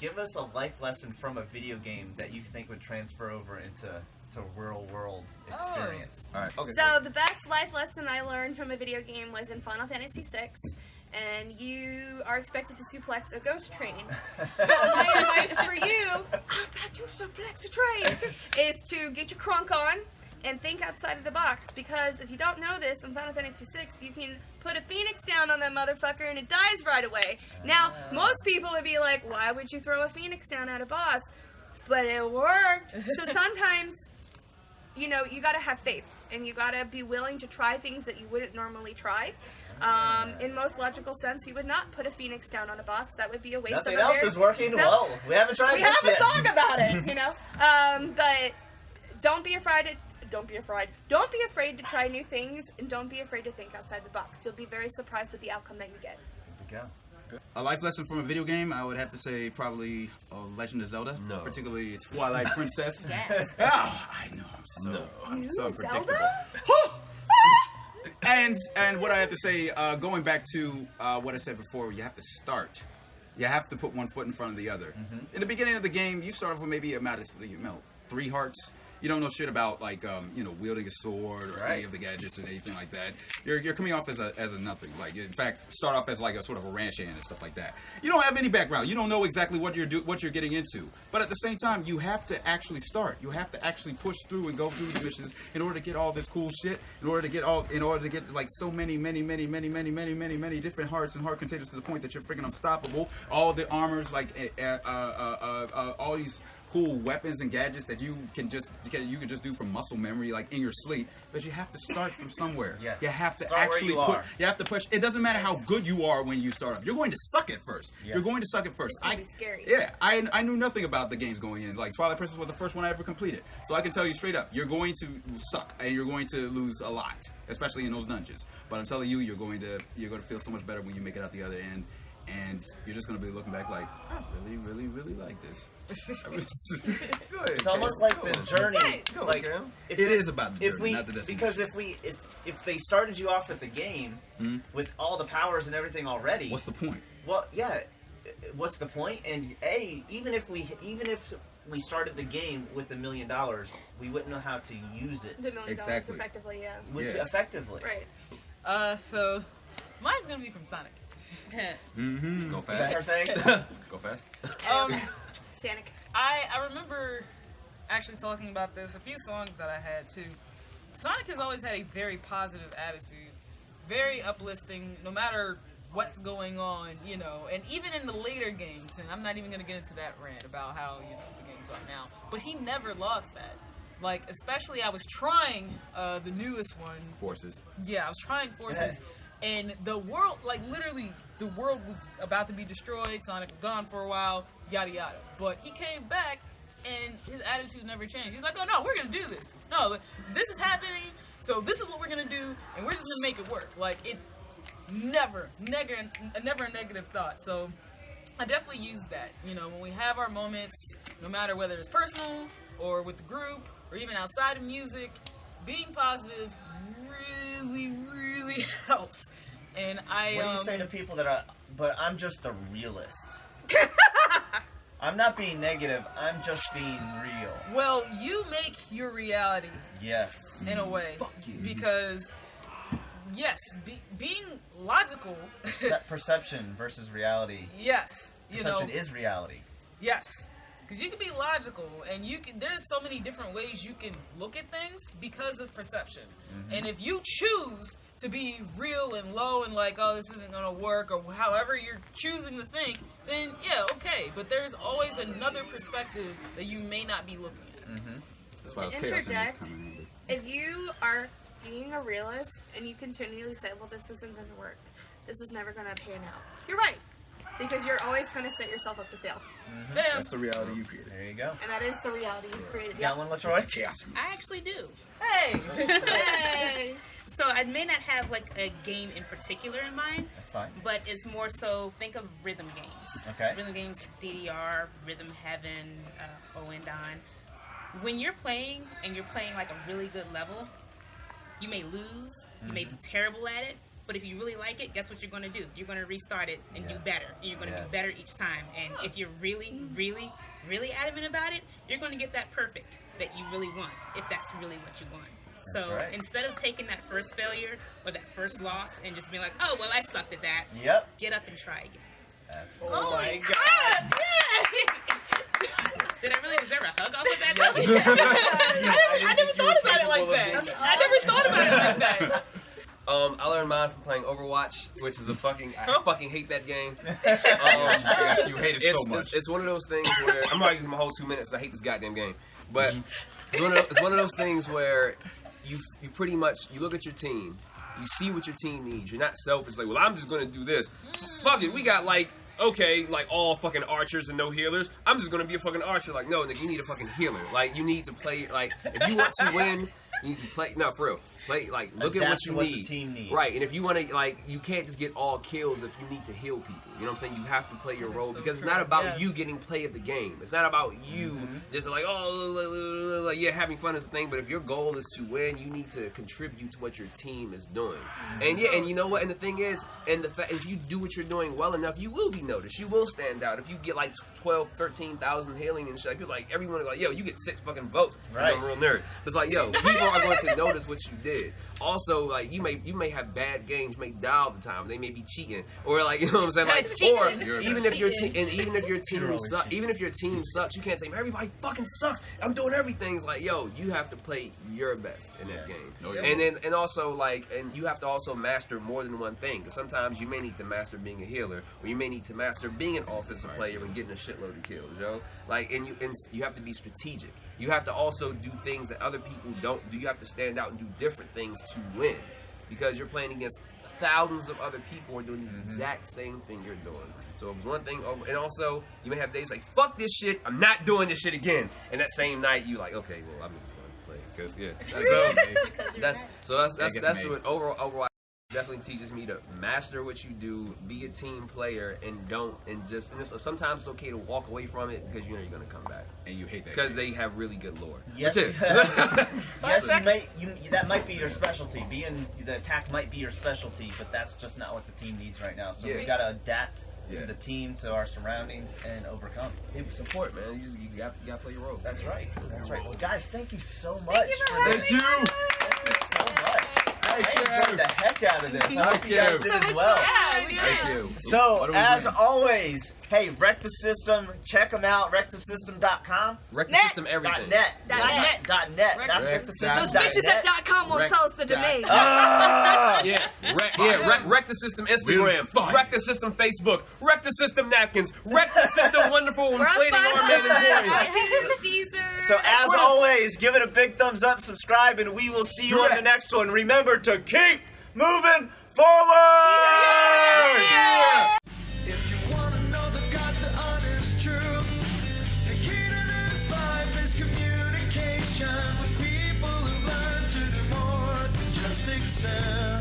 give us a life lesson from a video game that you think would transfer over into real world experience. All right. Okay. So the best life lesson I learned from a video game was in Final Fantasy VI, and you are expected to suplex a ghost train. So my advice for you, I'm about to suplex a train, is to get your crunk on and think outside of the box, because if you don't know this, in Final Fantasy VI, you can put a phoenix down on that motherfucker and it dies right away. Now, most people would be like, why would you throw a phoenix down at a boss? But it worked. So sometimes, you know, you gotta have faith, and you gotta be willing to try things that you wouldn't normally try. In most logical sense, you would not put a phoenix down on a boss. That would be a waste Nothing of a else is working. No, well, we haven't tried we this have yet. a song about it, you know. But don't be afraid to try new things, and don't be afraid to think outside the box. You'll be very surprised with the outcome that you get. Good to go. A life lesson from a video game, I would have to say probably Legend of Zelda. No. Particularly Twilight Princess. Yes. Oh, I know, I'm so predictable. And what I have to say, going back to what I said before, you have to start. You have to put one foot in front of the other. In the beginning of the game, you start off with maybe a modest, 3 hearts. You don't know shit about wielding a sword or any of the gadgets and anything like that. You're coming off as a nothing. Like, in fact, start off as like a sort of a ranch hand and stuff like that. You don't have any background. You don't know exactly what you're getting into. But at the same time, you have to actually start. You have to actually push through and go through the missions in order to get all this cool shit. In order to get like so many different hearts and heart containers to the point that you're freaking unstoppable. All the armors, like all these cool weapons and gadgets that you can just do from muscle memory, like in your sleep. But you have to start from somewhere. Yeah. You have to start actually you have to push. It doesn't matter how good you are when you start off. You're going to suck at first. Yes. You're going to suck at first. It's gonna be scary. Yeah, I knew nothing about the games going in. Like, Twilight Princess was the first one I ever completed. So I can tell you straight up, you're going to suck and you're going to lose a lot, especially in those dungeons. But I'm telling you, you're going to feel so much better when you make it out the other end. And you're just going to be looking back like, I really like this. It's almost like the journey. Like, it is about the journey, not the destination. Because if they started you off at the game with all the powers and everything already, what's the point? Well, yeah, what's the point? And even if we started the game with $1 million, we wouldn't know how to use it. The $1 million effectively, yeah. Effectively. Right. So mine's gonna be from Sonic. Go fast. That's our thing. Go fast. Sonic. I remember actually talking about this, a few songs that I had too. Sonic has always had a very positive attitude, very uplifting, no matter what's going on, you know, and even in the later games, and I'm not even going to get into that rant about how, you know, the games are now, but he never lost that. Like, especially I was trying the newest one. Forces. Yeah, I was trying Forces, and the world, like, literally, the world was about to be destroyed, Sonic was gone for a while, yada yada. But he came back, and his attitude never changed. He's like, oh no, we're going to do this. No, this is happening, so this is what we're going to do, and we're just going to make it work. Like, it never a negative thought. So I definitely use that. You know, when we have our moments, no matter whether it's personal or with the group or even outside of music, being positive really helps. And what do you say to people but I'm just a realist? I'm not being negative, I'm just being real. Well, you make your reality. Yes. In a way. Because yes, being logical. That perception versus reality. Yes. Perception is reality. Yes. Because you can be logical, and there's so many different ways you can look at things because of perception. Mm-hmm. And if you choose to be real and low and like, oh, this isn't going to work, or however you're choosing to think, then yeah, okay. But there's always another perspective that you may not be looking at. Mm-hmm. That's why to interject, if you are being a realist and you continually say, well, this isn't going to work, this is never going to pan out, you're right. Because you're always going to set yourself up to fail. Mm-hmm. That's the reality you created. There you go. And that is the reality you created. Got one, LaTroy? Chaos. I actually do. Hey! Hey! So I may not have like a game in particular in mind. That's fine. But it's more so, think of rhythm games. Okay. Rhythm games, DDR, Rhythm Heaven, Oendon. When you're playing and you're playing like a really good level, you may lose, you may be terrible at it, But if you really like it, guess what you're going to do? You're going to restart it and do better. And you're going to do better each time. And if you're really, really, really adamant about it, you're going to get that perfect that you really want, if that's really what you want. So instead of taking that first failure or that first loss and just being like, oh, well, I sucked at that. Yep. Get up and try again. Absolutely. Oh my God! Did I really deserve a hug off of that? I never thought about it like that. I never thought about it like that. I learned mine from playing Overwatch, which is I fucking hate that game. You hate it so much. It's one of those things where I'm not using my whole 2 minutes. I hate this goddamn game, but it's one of those things where you pretty much you look at your team, you see what your team needs. You're not selfish like, well, I'm just gonna do this. Fuck it, we got like all fucking archers and no healers. I'm just gonna be a fucking archer. Like, no, nigga, you need a fucking healer. Like, you need to play. Like, if you want to win, you need to play. No, for real. Play, like, look at what you need. The team needs. Right, and if you want to, like, you can't just get all kills if you need to heal people. You know what I'm saying? You have to play your role because it's not about you getting play of the game. It's not about you just like, like, yeah, having fun is the thing. But if your goal is to win, you need to contribute to what your team is doing. And yeah, and you know what? And the thing is, and the fact, if you do what you're doing well enough, you will be noticed. You will stand out. If you get like 12, 13,000 healing and shit, like everyone is like, yo, you get 6 fucking votes. Right. I'm a real nerd. It's like, yo, people are going to notice what you did. Also, like, you may have bad games, you may die all the time. They may be cheating, or like, you know what I'm saying, like, or even if your team sucks, you can't say everybody fucking sucks. I'm doing everything. It's like, yo, you have to play your best in that game, and also like, and you have to also master more than one thing. Because sometimes you may need to master being a healer, or you may need to master being an offensive player and getting a shitload of kills, yo. Like, and you have to be strategic. You have to also do things that other people don't do. You have to stand out and do different things to win, because you're playing against thousands of other people who are doing the exact same thing you're doing. So if it's one thing, and also you may have days like, fuck this shit, I'm not doing this shit again. And that same night you like, okay, well, I'm just gonna play, because that's what overall definitely teaches me to master what you do, be a team player, and sometimes it's okay to walk away from it because you know you're gonna come back. And you hate that because they have really good lore. Yes, yes, that might be your specialty. Being the attack might be your specialty, but that's just not what the team needs right now. So we gotta adapt to the team, to our surroundings, and overcome. People support, man. You gotta play your role. That's right. That's right. Well, guys, thank you so much. Thank you so much. I enjoyed the heck out of this. I hope you guys did as well. Thank you. So, as always, hey, Wreck the System, check them out, wreckthesystem.com. Wreck the System everything. .net. .net. Not wreckthesystem.net. Those bitches at .com won't tell us the domain. Wreck the System Instagram. Wreck the System Facebook. Wreck the System napkins. Wreck the System wonderful inflating armband. So, as always, give it a big thumbs up, subscribe, and we will see you on the next one. Remember to keep moving forward! If you want to know the God's honest truth, the key to this life is communication with people who learn to do more than just accept.